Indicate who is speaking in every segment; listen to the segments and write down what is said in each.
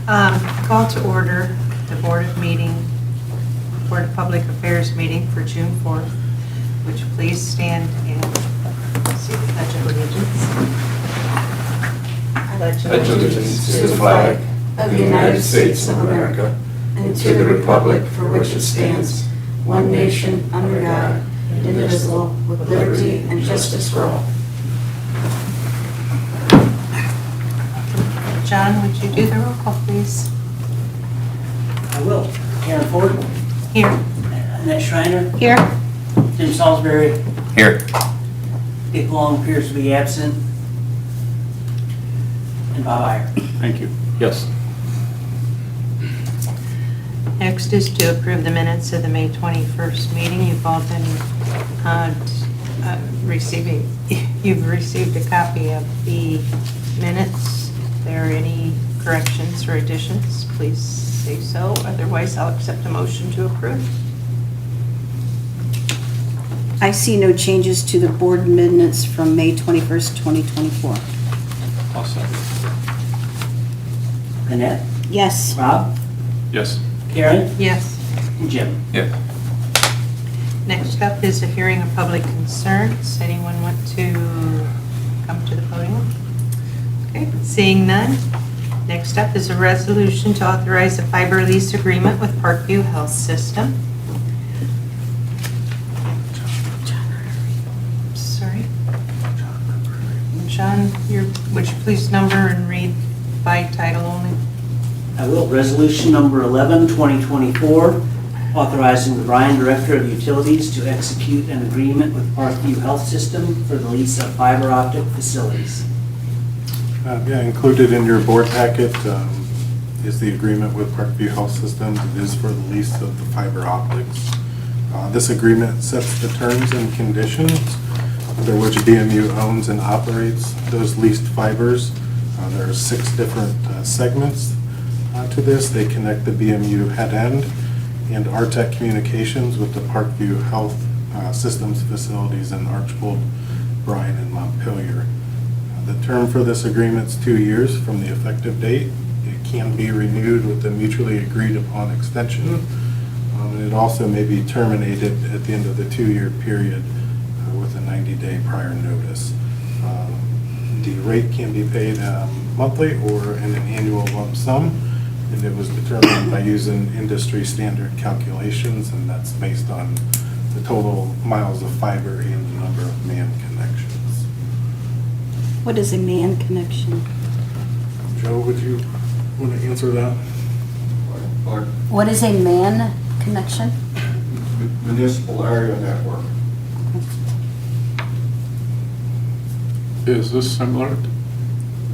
Speaker 1: Call to order the Board of Public Affairs meeting for June 4th. Would you please stand and say the Pledge of Allegiance?
Speaker 2: I pledge allegiance to the flag of the United States of America and to the republic for which it stands, one nation under God, indivisible, with liberty and justice for all.
Speaker 1: John, would you do the roll call, please?
Speaker 3: I will. Karen Ford.
Speaker 1: Here.
Speaker 3: Annette Schreiner.
Speaker 1: Here.
Speaker 3: Tim Salsbury.
Speaker 4: Here.
Speaker 3: Dick Long appears to be absent. And Bob Eyre.
Speaker 4: Thank you. Yes.
Speaker 1: Next is to approve the minutes of the May 21st meeting. You've all been you've received a copy of the minutes. If there are any corrections or additions, please say so. Otherwise, I'll accept a motion to approve.
Speaker 5: I see no changes to the board minutes from May 21st, 2024.
Speaker 4: I'll second.
Speaker 3: Annette.
Speaker 5: Yes.
Speaker 3: Rob.
Speaker 4: Yes.
Speaker 3: Karen.
Speaker 1: Yes.
Speaker 3: And Jim.
Speaker 4: Yes.
Speaker 1: Next up is a hearing of public concerns. Anyone want to come to the podium? Okay, seeing none. Next up is a resolution to authorize a fiber lease agreement with Parkview Health System. Sorry. John, would you please number and read by title only?
Speaker 3: I will. Resolution number 11, 2024, authorizing the Bryan Director of Utilities to execute an agreement with Parkview Health System for the lease of fiber optic facilities.
Speaker 6: Yeah, included in your board packet is the agreement with Parkview Health System. It is for the lease of the fiber optics. This agreement sets the terms and conditions under which BMU owns and operates those leased fibers. There are 6 different segments to this. They connect the BMU head end and RTEC communications with the Parkview Health Systems facilities in Archbold, Bryan, and Montpelier. The term for this agreement is 2 years from the effective date. It can be renewed with a mutually agreed upon extension. And it also may be terminated at the end of the 2-year period with a 90-day prior notice. The rate can be paid monthly or in an annual lump sum, and it was determined by using industry standard calculations, and that's based on the total miles of fiber and the number of man connections.
Speaker 5: What is a man connection?
Speaker 6: Joe, would you want to answer that?
Speaker 5: What is a man connection?
Speaker 7: Municipal area network.
Speaker 4: Is this similar to the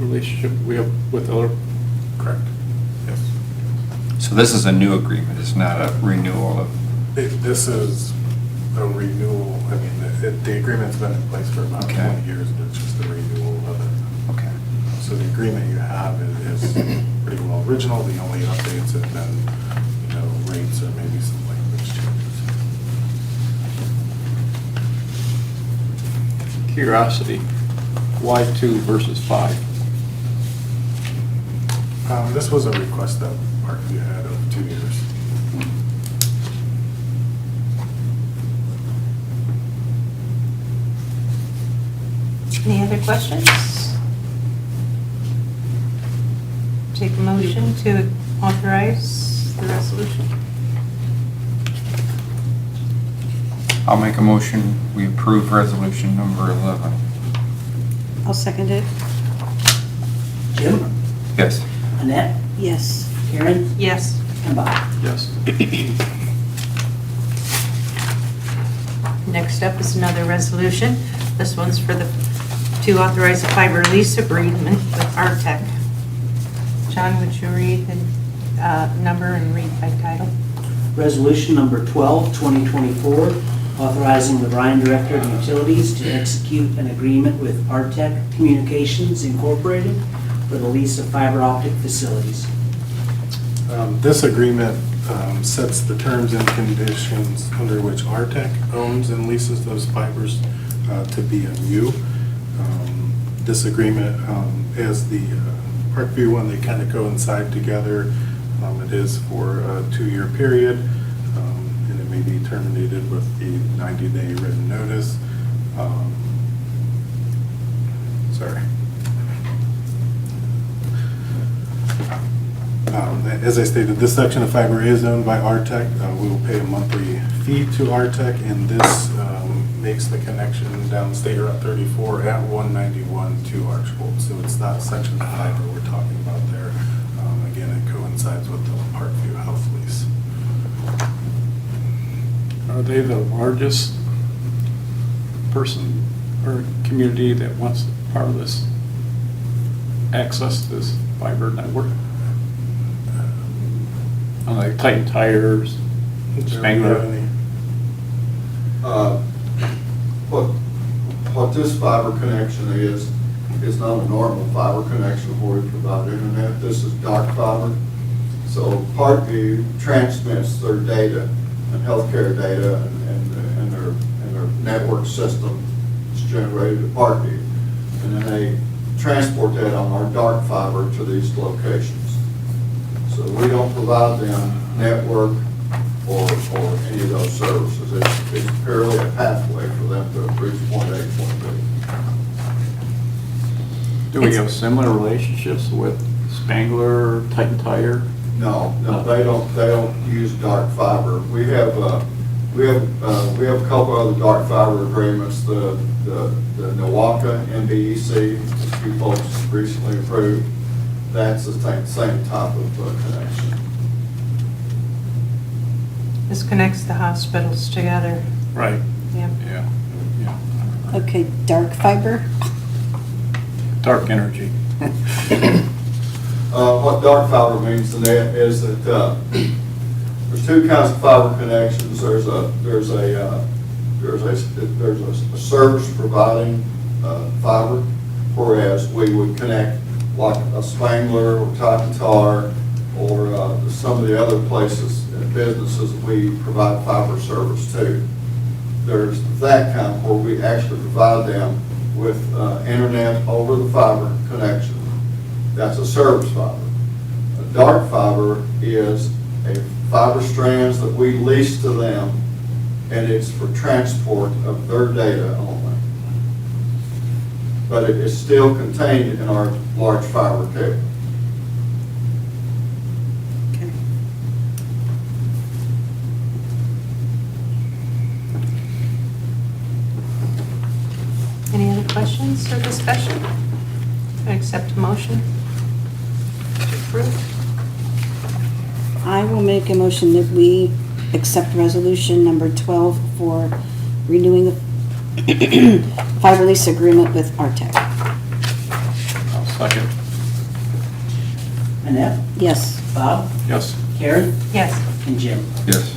Speaker 4: relationship we have with other?
Speaker 6: Correct. Yes.
Speaker 8: So this is a new agreement, it's not a renewal of...
Speaker 6: This is a renewal. I mean, the agreement's been in place for about 20 years, and it's just a renewal of it.
Speaker 8: Okay.
Speaker 6: So the agreement you have is pretty well original. The only updates have been, rates or maybe some language changes.
Speaker 4: Curiosity, why 2 versus 5?
Speaker 6: This was a request that Parkview had of 2 years.
Speaker 1: Any other questions? Take a motion to authorize the resolution.
Speaker 8: I'll make a motion, we approve resolution number 11.
Speaker 5: I'll second it.
Speaker 3: Jim.
Speaker 8: Yes.
Speaker 3: Annette.
Speaker 5: Yes.
Speaker 3: Karen.
Speaker 1: Yes.
Speaker 3: And Bob.
Speaker 4: Yes.
Speaker 1: Next up is another resolution. This one's to authorize a fiber lease agreement with RTEC. John, would you read the number and read by title?
Speaker 3: Resolution number 12, 2024, authorizing the Bryan Director of Utilities to execute an agreement with RTEC Communications Incorporated for the lease of fiber optic facilities.
Speaker 6: This agreement sets the terms and conditions under which RTEC owns and leases those fibers to BMU. This agreement, as the Parkview one, they kind of coincide together. It is for a 2-year period, and it may be terminated with the 90-day written notice. Sorry. As I stated, this section of fiber is owned by RTEC. We will pay a monthly fee to RTEC, and this makes the connection down State Route 34 at 191 to Archbold. So it's that section of fiber we're talking about there. Again, it coincides with the Parkview Health lease.
Speaker 4: Are they the largest person or community that wants part of this access to this fiber network? Like Titan Tires, Spangler.
Speaker 7: What this fiber connection is not a normal fiber connection where we provide internet. This is dark fiber. So Parkview transmits their data and healthcare data and their network system is generated at Parkview. And then they transport that on our dark fiber to these locations. So we don't provide them network or any of those services. It's purely a pathway for them to reach point A, point B.
Speaker 4: Do we have similar relationships with Spangler, Titan Tire?
Speaker 7: No, they don't use dark fiber. We have a couple other dark fiber agreements. The Nowaka NBEC, which you folks recently approved, that's the same type of connection.
Speaker 1: This connects the hospitals together.
Speaker 4: Right.
Speaker 1: Yep.
Speaker 4: Yeah.
Speaker 5: Okay, dark fiber?
Speaker 4: Dark energy.
Speaker 7: What dark fiber means, Annette, is that there's two kinds of fiber connections. There's a service providing fiber, whereas we would connect like a Spangler or Titan Tar or some of the other places and businesses that we provide fiber service to. There's that kind where we actually provide them with internet over the fiber connection. That's a service fiber. A dark fiber is a fiber strands that we lease to them, and it's for transport of their data only. But it is still contained in our large fiber cable.
Speaker 5: Okay.
Speaker 1: Any other questions or discussion? I accept a motion to approve.
Speaker 5: I will make a motion that we accept resolution number 12 for renewing the fiber lease agreement with RTEC.
Speaker 4: I'll second.
Speaker 3: Annette?
Speaker 5: Yes.
Speaker 3: Bob?
Speaker 4: Yes.
Speaker 3: Karen?
Speaker 1: Yes.
Speaker 3: And Jim?
Speaker 8: Yes.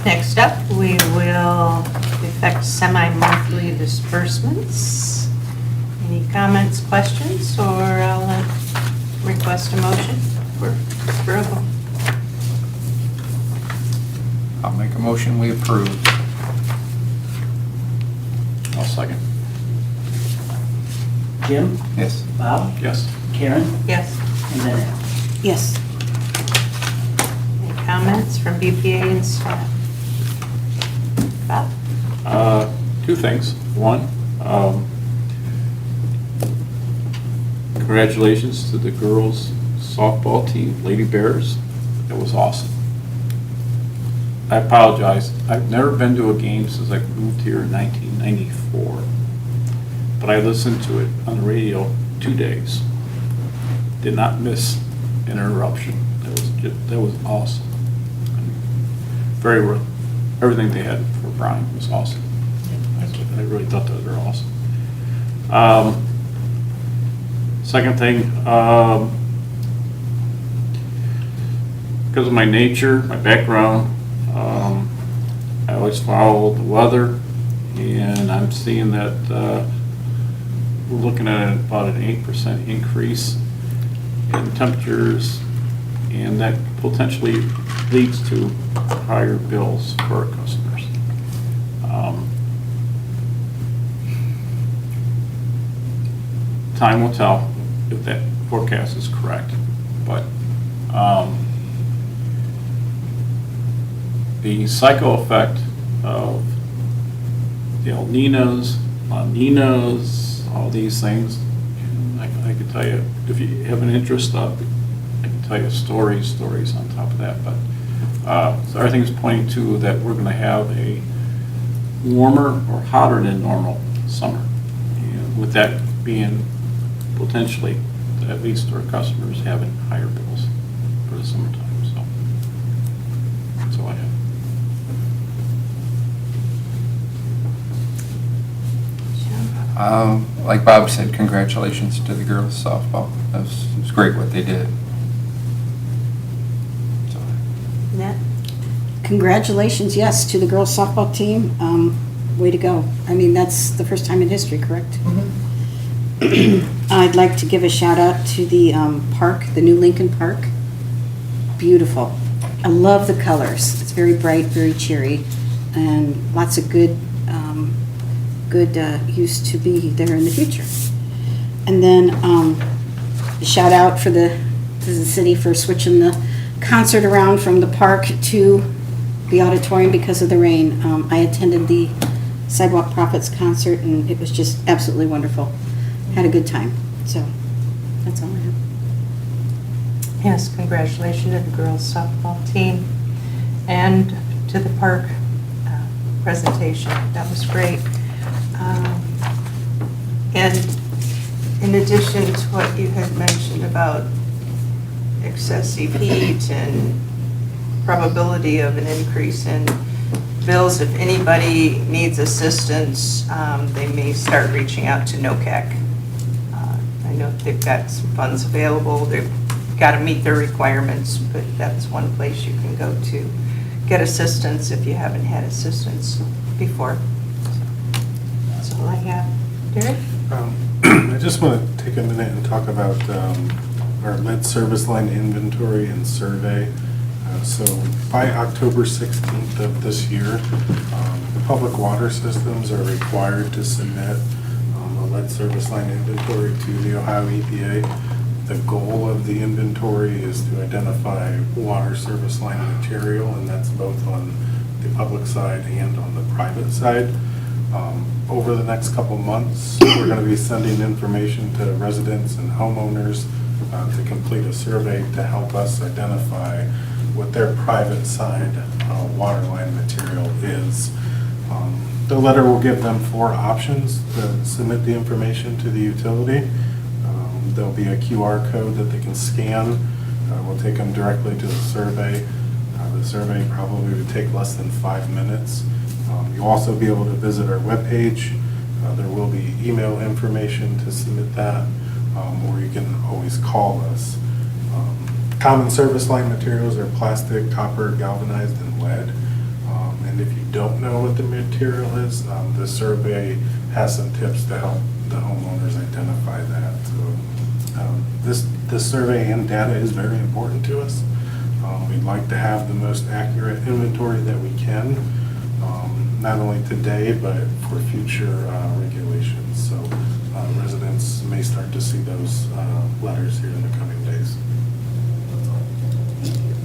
Speaker 1: Next up, we will effect semi-monthly disbursements. Any comments, questions, or I'll request a motion for approval.
Speaker 8: I'll make a motion, we approve.
Speaker 4: I'll second.
Speaker 3: Jim?
Speaker 8: Yes.
Speaker 3: Bob?
Speaker 4: Yes.
Speaker 3: Karen?
Speaker 1: Yes.
Speaker 3: And Annette?
Speaker 5: Yes.
Speaker 1: Any comments from BPA and staff? Bob?
Speaker 4: Two things. One, congratulations to the girls softball team, Lady Bears. It was awesome. I apologize. I've never been to a game since I moved here in 1994. But I listened to it on the radio 2 days. Did not miss an interruption. That was awesome. Very worth everything they had for Bryan was awesome. I really thought those were awesome. Second thing, because of my nature, my background, I always follow the weather, and I'm seeing that we're looking at about an 8% increase in temperatures, and that potentially leads to higher bills for our customers. time will tell if that forecast is correct. But the cycle effect of the El Ninos, La Ninas, all these things, I could tell you, if you have an interest of, I can tell you stories on top of that. But so everything's pointing to that we're going to have a warmer or hotter than normal summer. And with that being potentially, at least our customers having higher bills for the summertime. So that's all I have.
Speaker 8: Like Bob said, congratulations to the girls softball. It was great what they did. So,
Speaker 1: Annette?
Speaker 5: Congratulations, yes, to the girls softball team. Way to go. I mean, that's the first time in history, correct? I'd like to give a shout out to the park, the new Lincoln Park. Beautiful. I love the colors. It's very bright, very cheery, and lots of good use to be there in the future. And then shout out to the city for switching the concert around from the park to the auditorium because of the rain. I attended the Sidewalk Prophets concert, and it was just absolutely wonderful. Had a good time. So that's all I have.
Speaker 1: Yes, congratulations to the girls softball team and to the park presentation. That was great. And in addition to what you had mentioned about excessive heat and probability of an increase in bills, if anybody needs assistance, they may start reaching out to NOCAC. I know they've got some funds available. They've got to meet their requirements, but that's one place you can go to get assistance if you haven't had assistance before. That's all I have. Derek?
Speaker 6: I just want to take a minute and talk about our lead service line inventory and survey. So by October 16th of this year, the public water systems are required to submit a lead service line inventory to the Ohio EPA. The goal of the inventory is to identify water service line material, and that's both on the public side and on the private side. Over the next couple months, we're going to be sending information to residents and homeowners to complete a survey to help us identify what their private side water line material is. The letter will give them 4 options to submit the information to the utility. There'll be a QR code that they can scan. We'll take them directly to the survey. The survey probably would take less than 5 minutes. You'll also be able to visit our webpage. There will be email information to submit that, or you can always call us. Common service line materials are plastic, copper, galvanized, and lead. And if you don't know what the material is, the survey has some tips to help the homeowners identify that. So this survey and data is very important to us. We'd like to have the most accurate inventory that we can, not only today, but for future regulations. So residents may start to see those letters here in the coming days.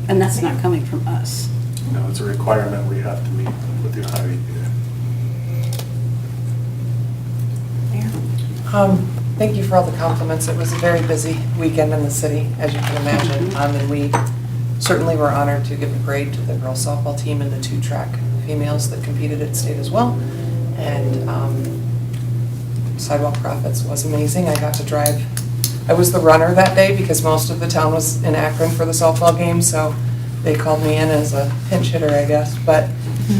Speaker 5: And that's not coming from us.
Speaker 6: No, it's a requirement we have to meet with the Ohio EPA.
Speaker 2: Thank you for all the compliments. It was a very busy weekend in the city, as you can imagine. And we certainly were honored to give a grade to the girls softball team and the 2 track females that competed at state as well. And Sidewalk Prophets was amazing. I got to drive. I was the runner that day because most of the town was in Akron for the softball game, so they called me in as a pinch hitter, I guess. But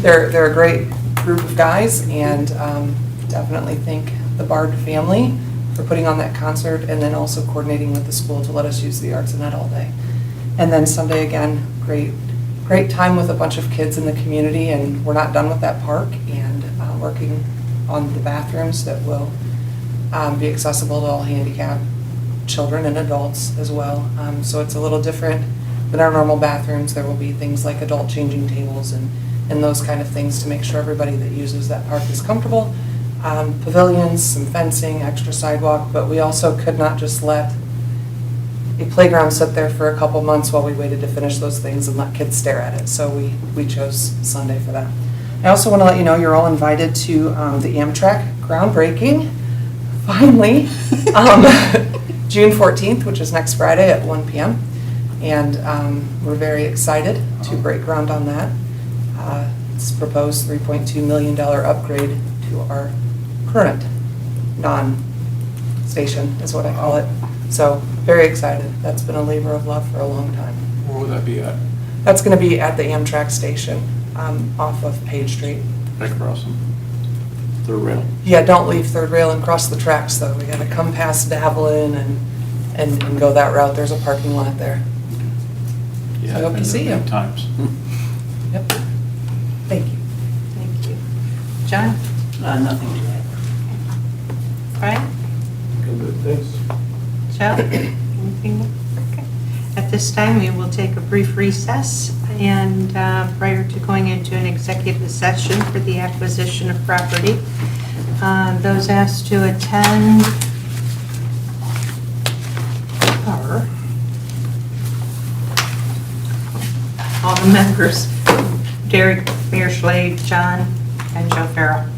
Speaker 2: they're a great group of guys, and definitely thank the Bard family for putting on that concert and then also coordinating with the school to let us use the Arts Annette all day. And then Sunday again, great time with a bunch of kids in the community, and we're not done with that park, and working on the bathrooms that will be accessible to all handicapped children and adults as well. So it's a little different than our normal bathrooms. There will be things like adult changing tables and those kind of things to make sure everybody that uses that park is comfortable.
Speaker 9: pavilions, some fencing, extra sidewalk, but we also could not just let a playground sit there for a couple months while we waited to finish those things and let kids stare at it. So we chose Sunday for that. I also want to let you know you're all invited to the Amtrak groundbreaking, finally, June 14th, which is next Friday at 1 p.m. And we're very excited to break ground on that. It's proposed $3.2 million upgrade to our current non-station, is what I call it. So, very excited. That's been a labor of love for a long time.
Speaker 4: Where would that be at?
Speaker 9: That's going to be at the Amtrak station off of Page Street.
Speaker 4: Right across them? Third rail?
Speaker 9: Yeah, don't leave Third Rail and cross the tracks, though. We got to come past Davelin and go that route. There's a parking lot there.
Speaker 4: Yeah,
Speaker 9: I hope
Speaker 4: I've
Speaker 9: to
Speaker 4: been
Speaker 9: see
Speaker 4: there
Speaker 9: you.
Speaker 4: many times.
Speaker 9: Yep. Thank you.
Speaker 1: Thank you. John?
Speaker 3: Nothing to add.
Speaker 1: Brian?
Speaker 6: Good, thanks.
Speaker 1: Joe? Anything? Okay. At this time, we will take a brief recess, and prior to going into an executive session for the acquisition of property, those asked to attend are all the members, Derek, Mayor Schlade, John, and Joe Farrell.